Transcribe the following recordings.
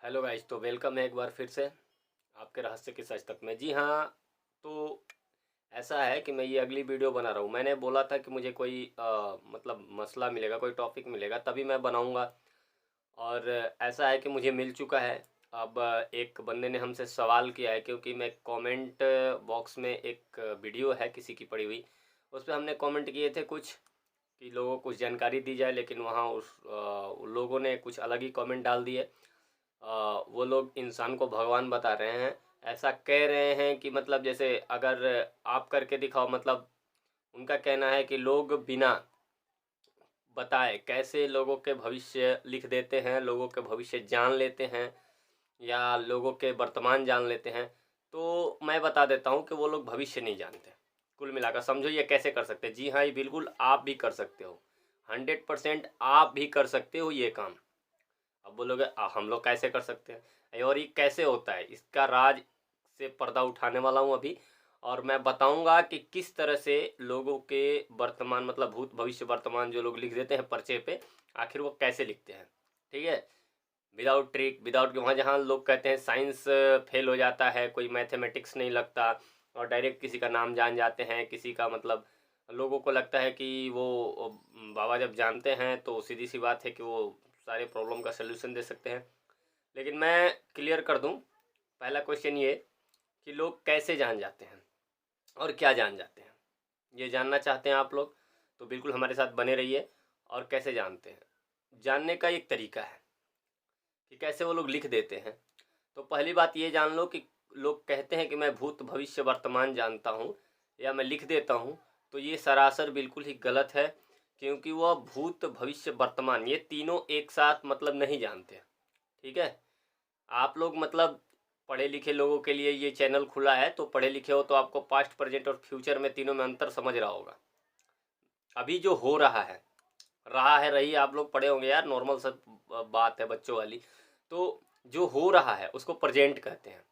Hello guys, तो welcome है एक बार फिर से आपके रहस्य के सच तक में। जी हाँ, तो ऐसा है कि मैं ये अगली वीडियो बना रहा हूँ। मैंने बोला था कि मुझे कोई मतलब मसला मिलेगा, कोई टॉपिक मिलेगा तभी मैं बनाऊँगा। और ऐसा है कि मुझे मिल चुका है। अब एक बंदे ने हमसे सवाल किया है, क्योंकि मैं कमेंट बॉक्स में एक वीडियो है किसी की पड़ी हुई, उस पर हमने कमेंट किए थे कुछ कि लोगों को कुछ जानकारी दी जाए, लेकिन वहाँ उन लोगों ने कुछ अलग ही कमेंट डाल दिए। वो लोग इंसान को भगवान बता रहे हैं। ऐसा कह रहे हैं कि मतलब जैसे अगर आप करके दिखाओ, मतलब उनका कहना है कि लोग बिना बताए कैसे लोगों के भविष्य लिख देते हैं, लोगों के भविष्य जान लेते हैं या लोगों के वर्तमान जान लेते हैं। तो मैं बता देता हूँ कि वो लोग भविष्य नहीं जानते। कुल मिलाकर समझो ये कैसे कर सकते हैं। जी हाँ, ये बिल्कुल आप भी कर सकते हो। 100% आप भी कर सकते हो ये काम। अब बोलोगे हम लोग कैसे कर सकते हैं और ये कैसे होता है, इसका राज से पर्दा उठाने वाला हूँ अभी। और मैं बताऊंगा कि किस तरह से लोगों के वर्तमान मतलब भूत भविष्य वर्तमान जो लोग लिख देते हैं पर्चे पे, आखिर वो कैसे लिखते हैं। ठीक है, विदाउट ट्रिक, विदाउट, वहाँ जहाँ लोग कहते हैं साइंस फेल हो जाता है, कोई मैथमेटिक्स नहीं लगता और डायरेक्ट किसी का नाम जान जाते हैं, किसी का मतलब लोगों को लगता है कि वो बाबा जब जानते हैं तो सीधी सी बात है कि वो सारे प्रॉब्लम का सलूशन दे सकते हैं। लेकिन मैं क्लियर कर दूं, पहला क्वेश्चन ये कि लोग कैसे जान जाते हैं और क्या जान जाते हैं, ये जानना चाहते हैं आप लोग तो बिल्कुल हमारे साथ बने रहिए। और कैसे जानते हैं, जानने का एक तरीका है कि कैसे वो लोग लिख देते हैं। तो पहली बात ये जान लो कि लोग कहते हैं कि मैं भूत भविष्य वर्तमान जानता हूँ या मैं लिख देता हूँ, तो ये सरासर बिल्कुल ही गलत है। क्योंकि वह भूत भविष्य वर्तमान ये तीनों एक साथ मतलब नहीं जानते। ठीक है, आप लोग मतलब पढ़े लिखे लोगों के लिए ये चैनल खुला है, तो पढ़े लिखे हो तो आपको पास्ट प्रेजेंट और फ्यूचर में तीनों में अंतर समझ रहा होगा। अभी जो हो रहा है रही, आप लोग पढ़े होंगे यार, नॉर्मल सब बात है बच्चों वाली। तो जो हो रहा है उसको प्रेजेंट कहते हैं,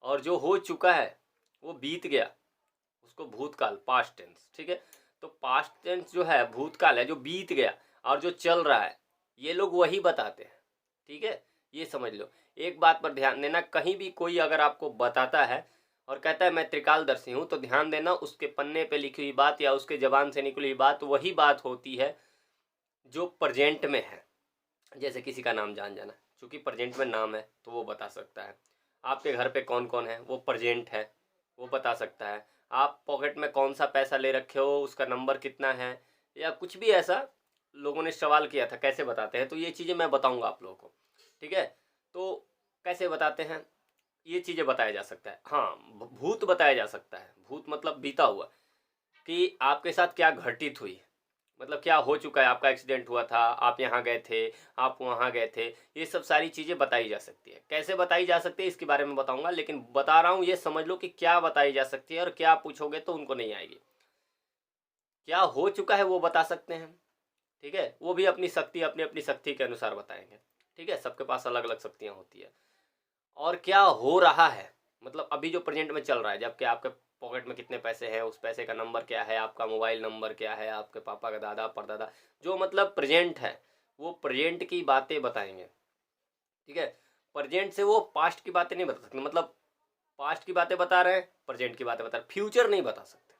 और जो हो चुका है वो बीत गया उसको भूतकाल, पास्ट टेंस। ठीक है, तो पास्ट टेंस जो है भूतकाल है जो बीत गया, और जो चल रहा है ये लोग वही बताते हैं। ठीक है, ये समझ लो। एक बात पर ध्यान देना, कहीं भी कोई अगर आपको बताता है और कहता है मैं त्रिकालदर्शी हूँ, तो ध्यान देना उसके पन्ने पे लिखी हुई बात या उसके जबान से निकली हुई बात वही बात होती है जो प्रेजेंट में है। जैसे किसी का नाम जान जाना, चूंकि प्रेजेंट में नाम है तो वो बता सकता है। आपके घर पे कौन कौन है वो प्रेजेंट है, वो बता सकता है। आप पॉकेट में कौन सा पैसा ले रखे हो, उसका नंबर कितना है, या कुछ भी ऐसा लोगों ने सवाल किया था कैसे बताते हैं, तो ये चीज़ें मैं बताऊंगा आप लोगों को। ठीक है, तो कैसे बताते हैं ये चीज़ें बताया जा सकता है। हाँ, भूत बताया जा सकता है। भूत मतलब बीता हुआ, कि आपके साथ क्या घटित हुई, मतलब क्या हो चुका है, आपका एक्सीडेंट हुआ था, आप यहाँ गए थे, आप वहाँ गए थे, ये सब सारी चीज़ें बताई जा सकती है। कैसे बताई जा सकती है इसके बारे में बताऊंगा, लेकिन बता रहा हूँ ये समझ लो कि क्या बताई जा सकती है, और क्या पूछोगे तो उनको नहीं आएगी। क्या हो चुका है वो बता सकते हैं। ठीक है, वो भी अपनी शक्ति, अपनी अपनी शक्ति के अनुसार बताएंगे। ठीक है, सबके पास अलग अलग शक्तियाँ होती है। और क्या हो रहा है, मतलब अभी जो प्रेजेंट में चल रहा है, जबकि आपके पॉकेट में कितने पैसे हैं, उस पैसे का नंबर क्या है, आपका मोबाइल नंबर क्या है, आपके पापा का दादा परदादा, जो मतलब प्रेजेंट है वो प्रेजेंट की बातें बताएंगे। ठीक है, प्रेजेंट से वो पास्ट की बातें नहीं बता सकते, मतलब पास्ट की बातें बता रहे हैं, प्रेजेंट की बातें बता रहे हैं, फ्यूचर नहीं बता सकते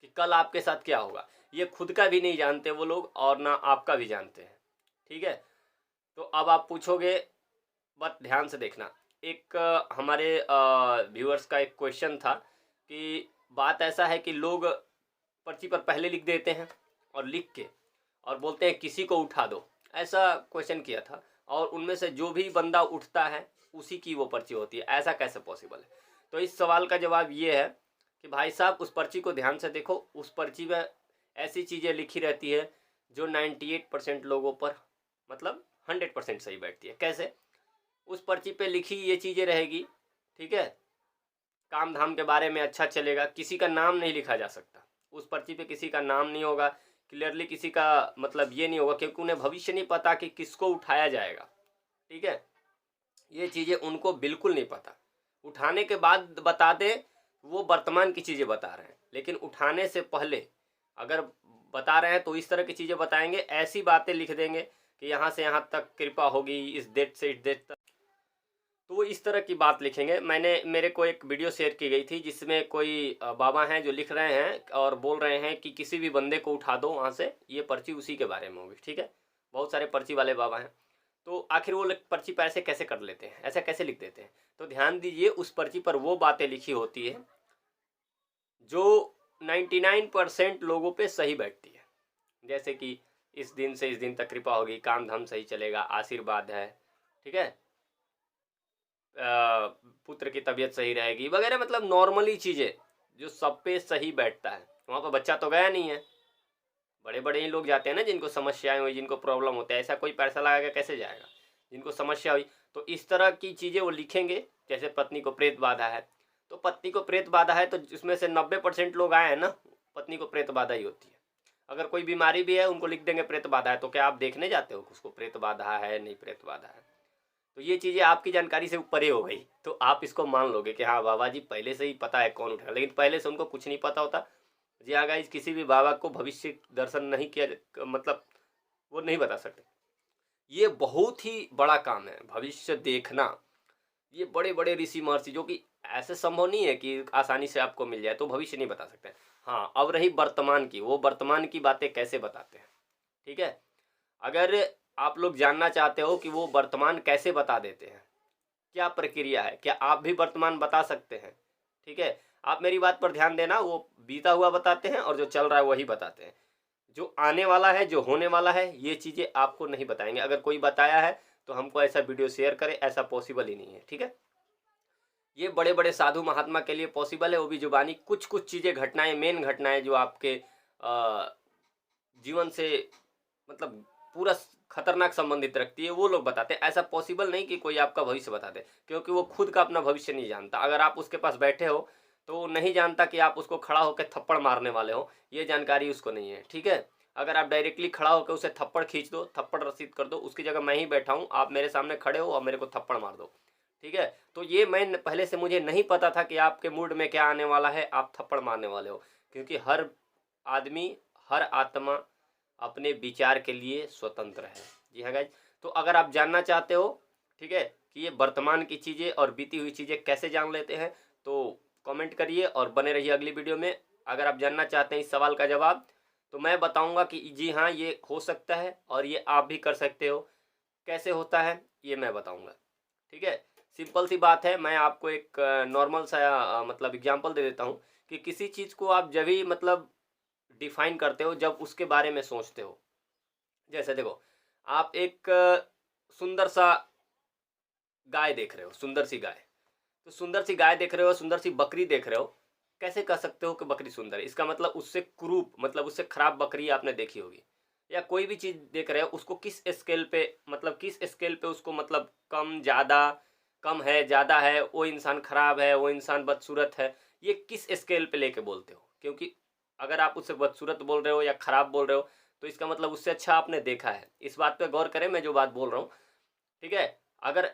कि कल आपके साथ क्या होगा। ये खुद का भी नहीं जानते वो लोग, और ना आपका भी जानते हैं। ठीक है, तो अब आप पूछोगे, बस ध्यान से देखना। एक हमारे व्यूअर्स का एक क्वेश्चन था कि बात ऐसा है कि लोग पर्ची पर पहले लिख देते हैं और लिख के और बोलते हैं किसी को उठा दो, ऐसा क्वेश्चन किया था। और उनमें से जो भी बंदा उठता है उसी की वो पर्ची होती है, ऐसा कैसे पॉसिबल है। तो इस सवाल का जवाब ये है कि भाई साहब उस पर्ची को ध्यान से देखो, उस पर्ची में ऐसी चीज़ें लिखी रहती है जो 98% लोगों पर मतलब 100% सही बैठती है। कैसे, उस पर्ची पे लिखी ये चीज़ें रहेगी। ठीक है, काम धाम के बारे में अच्छा चलेगा, किसी का नाम नहीं लिखा जा सकता उस पर्ची पे, किसी का नाम नहीं होगा क्लियरली, किसी का मतलब ये नहीं होगा, क्योंकि उन्हें भविष्य नहीं पता कि किसको उठाया जाएगा। ठीक है, ये चीज़ें उनको बिल्कुल नहीं पता। उठाने के बाद बता दे, वो वर्तमान की चीज़ें बता रहे हैं, लेकिन उठाने से पहले अगर बता रहे हैं तो इस तरह की चीज़ें बताएंगे, ऐसी बातें लिख देंगे कि यहाँ से यहाँ तक कृपा होगी, इस डेट से इस डेट तक तो वो इस तरह की बात लिखेंगे। मेरे को एक वीडियो शेयर की गई थी जिसमें कोई बाबा हैं जो लिख रहे हैं और बोल रहे हैं कि किसी भी बंदे को उठा दो वहाँ से, ये पर्ची उसी के बारे में होगी, ठीक है। बहुत सारे पर्ची वाले बाबा हैं। तो आखिर वो लोग पर्ची पर ऐसे कैसे कर लेते हैं, ऐसा कैसे लिख देते हैं? तो ध्यान दीजिए, उस पर्ची पर वो बातें लिखी होती है जो 99% लोगों पे सही बैठती है। जैसे कि इस दिन से इस दिन तक कृपा होगी, काम धाम सही चलेगा, आशीर्वाद है, ठीक है, पुत्र की तबीयत सही रहेगी वगैरह, मतलब नॉर्मली चीज़ें जो सब पे सही बैठता है। वहाँ पर बच्चा तो गया नहीं है, बड़े बड़े ही लोग जाते हैं ना, जिनको समस्याएं हुई, जिनको प्रॉब्लम होता है। ऐसा कोई पैसा लगा के कैसे जाएगा जिनको समस्या हुई? तो इस तरह की चीज़ें वो लिखेंगे। जैसे पत्नी को प्रेत बाधा है, तो पत्नी को प्रेत बाधा है तो इसमें से 90% लोग आए हैं ना, पत्नी को प्रेत बाधा ही होती है। अगर कोई बीमारी भी है उनको लिख देंगे प्रेत बाधा है, तो क्या आप देखने जाते हो उसको प्रेत बाधा है नहीं प्रेत बाधा है? तो ये चीज़ें आपकी जानकारी से परे हो गई, तो आप इसको मान लोगे कि हाँ बाबा जी पहले से ही पता है कौन उठेगा, लेकिन पहले से उनको कुछ नहीं पता होता। जी हाँ गाइस, किसी भी बाबा को भविष्य दर्शन नहीं किया, मतलब वो नहीं बता सकते। ये बहुत ही बड़ा काम है भविष्य देखना। ये बड़े बड़े ऋषि महर्षि, जो कि ऐसे संभव नहीं है कि आसानी से आपको मिल जाए, तो भविष्य नहीं बता सकते। हाँ, अब रही वर्तमान की, वो वर्तमान की बातें कैसे बताते हैं, ठीक है। अगर आप लोग जानना चाहते हो कि वो वर्तमान कैसे बता देते हैं, क्या प्रक्रिया है, क्या आप भी वर्तमान बता सकते हैं, ठीक है। आप मेरी बात पर ध्यान देना, वो बीता हुआ बताते हैं और जो चल रहा है वही बताते हैं। जो आने वाला है, जो होने वाला है, ये चीज़ें आपको नहीं बताएंगे। अगर कोई बताया है तो हमको ऐसा वीडियो शेयर करे, ऐसा पॉसिबल ही नहीं है, ठीक है। ये बड़े बड़े साधु महात्मा के लिए पॉसिबल है, वो भी जुबानी कुछ कुछ चीज़ें, घटनाएं, मेन घटनाएं जो आपके जीवन से मतलब पूरा खतरनाक संबंधित रखती है, वो लोग बताते हैं। ऐसा पॉसिबल नहीं कि कोई आपका भविष्य बता दे, क्योंकि वो खुद का अपना भविष्य नहीं जानता। अगर आप उसके पास बैठे हो तो वो नहीं जानता कि आप उसको खड़ा होकर थप्पड़ मारने वाले हो, ये जानकारी उसको नहीं है, ठीक है। अगर आप डायरेक्टली खड़ा होकर उसे थप्पड़ खींच दो, थप्पड़ रसीद कर दो, उसकी जगह मैं ही बैठा हूँ, आप मेरे सामने खड़े हो और मेरे को थप्पड़ मार दो, ठीक है। तो ये मैं पहले से मुझे नहीं पता था कि आपके मूड में क्या आने वाला है, आप थप्पड़ मारने वाले हो, क्योंकि हर आदमी, हर आत्मा अपने विचार के लिए स्वतंत्र है। जी हाँ गाइज, तो अगर आप जानना चाहते हो, ठीक है, कि ये वर्तमान की चीज़ें और बीती हुई चीज़ें कैसे जान लेते हैं, तो कमेंट करिए और बने रहिए अगली वीडियो में। अगर आप जानना चाहते हैं इस सवाल का जवाब, तो मैं बताऊंगा कि जी हाँ ये हो सकता है और ये आप भी कर सकते हो। कैसे होता है ये मैं बताऊंगा, ठीक है। सिंपल सी बात है। मैं आपको एक नॉर्मल सा मतलब एग्जांपल दे देता हूँ कि किसी चीज़ को आप जब भी मतलब डिफाइन करते हो, जब उसके बारे में सोचते हो। जैसे देखो, आप एक सुंदर सा गाय देख रहे हो, सुंदर सी गाय, तो सुंदर सी गाय देख रहे हो, सुंदर सी बकरी देख रहे हो, कैसे कह सकते हो कि बकरी सुंदर है? इसका मतलब उससे कुरूप, मतलब उससे खराब बकरी आपने देखी होगी। या कोई भी चीज़ देख रहे हो, उसको किस स्केल पे, मतलब किस स्केल पे उसको, मतलब कम ज़्यादा, कम है ज़्यादा है, वो इंसान खराब है, वो इंसान बदसूरत है, ये किस स्केल पे लेके बोलते हो? क्योंकि अगर आप उससे बदसूरत बोल रहे हो या खराब बोल रहे हो, तो इसका मतलब उससे अच्छा आपने देखा है। इस बात पे गौर करें, मैं जो बात बोल रहा हूँ, ठीक है। अगर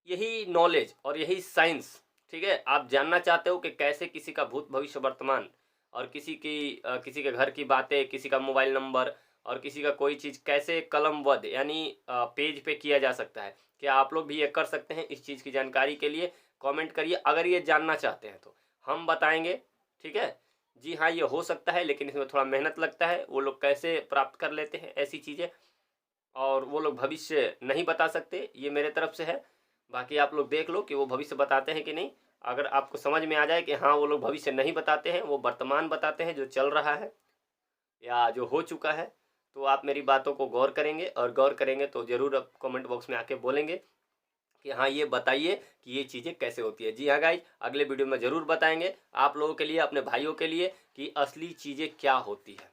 यही नॉलेज और यही साइंस, ठीक है, आप जानना चाहते हो कि कैसे किसी का भूत भविष्य वर्तमान और किसी के घर की बातें, किसी का मोबाइल नंबर और किसी का कोई चीज़ कैसे कलमबद्ध यानी पेज पे किया जा सकता है, क्या आप लोग भी ये कर सकते हैं? इस चीज़ की जानकारी के लिए कमेंट करिए, अगर ये जानना चाहते हैं तो हम बताएंगे, ठीक है। जी हाँ, ये हो सकता है, लेकिन इसमें थोड़ा मेहनत लगता है। वो लोग कैसे प्राप्त कर लेते हैं ऐसी चीज़ें, और वो लोग भविष्य नहीं बता सकते, ये मेरे तरफ से है। बाकी आप लोग देख लो कि वो भविष्य बताते हैं कि नहीं। अगर आपको समझ में आ जाए कि हाँ वो लोग भविष्य नहीं बताते हैं, वो वर्तमान बताते हैं जो चल रहा है या जो हो चुका है, तो आप मेरी बातों को गौर करेंगे, और गौर करेंगे तो ज़रूर आप कमेंट बॉक्स में आके बोलेंगे कि हाँ ये बताइए कि ये चीज़ें कैसे होती है। जी हाँ गाइज, अगले वीडियो में ज़रूर बताएंगे आप लोगों के लिए, अपने भाइयों के लिए, कि असली चीज़ें क्या होती है।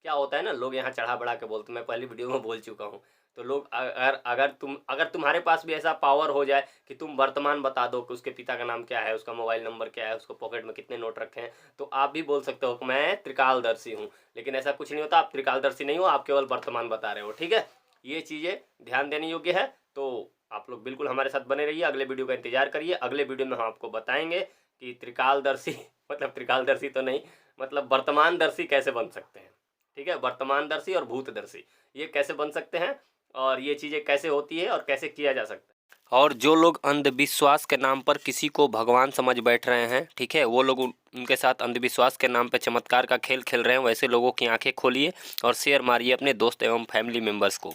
क्या होता है ना, लोग यहाँ चढ़ा बढ़ा के बोलते, मैं पहली वीडियो में बोल चुका हूँ। तो लोग अगर तुम्हारे पास भी ऐसा पावर हो जाए कि तुम वर्तमान बता दो कि उसके पिता का नाम क्या है, उसका मोबाइल नंबर क्या है, उसको पॉकेट में कितने नोट रखे हैं, तो आप भी बोल सकते हो कि मैं त्रिकालदर्शी हूँ। लेकिन ऐसा कुछ नहीं होता, आप त्रिकालदर्शी नहीं हो, आप केवल वर्तमान बता रहे हो, ठीक है। ये चीज़ें ध्यान देने योग्य है। तो आप लोग बिल्कुल हमारे साथ बने रहिए, अगले वीडियो का इंतजार करिए। अगले वीडियो में हम आपको बताएंगे कि त्रिकालदर्शी मतलब त्रिकालदर्शी तो नहीं, मतलब वर्तमानदर्शी कैसे बन सकते हैं, ठीक है। वर्तमानदर्शी और भूतदर्शी ये कैसे बन सकते हैं, और ये चीज़ें कैसे होती है और कैसे किया जा सकता है। और जो लोग अंधविश्वास के नाम पर किसी को भगवान समझ बैठ रहे हैं, ठीक है, वो लोग उनके साथ अंधविश्वास के नाम पर चमत्कार का खेल खेल रहे हैं, वैसे लोगों की आंखें खोलिए और शेयर मारिए अपने दोस्त एवं फैमिली मेम्बर्स को।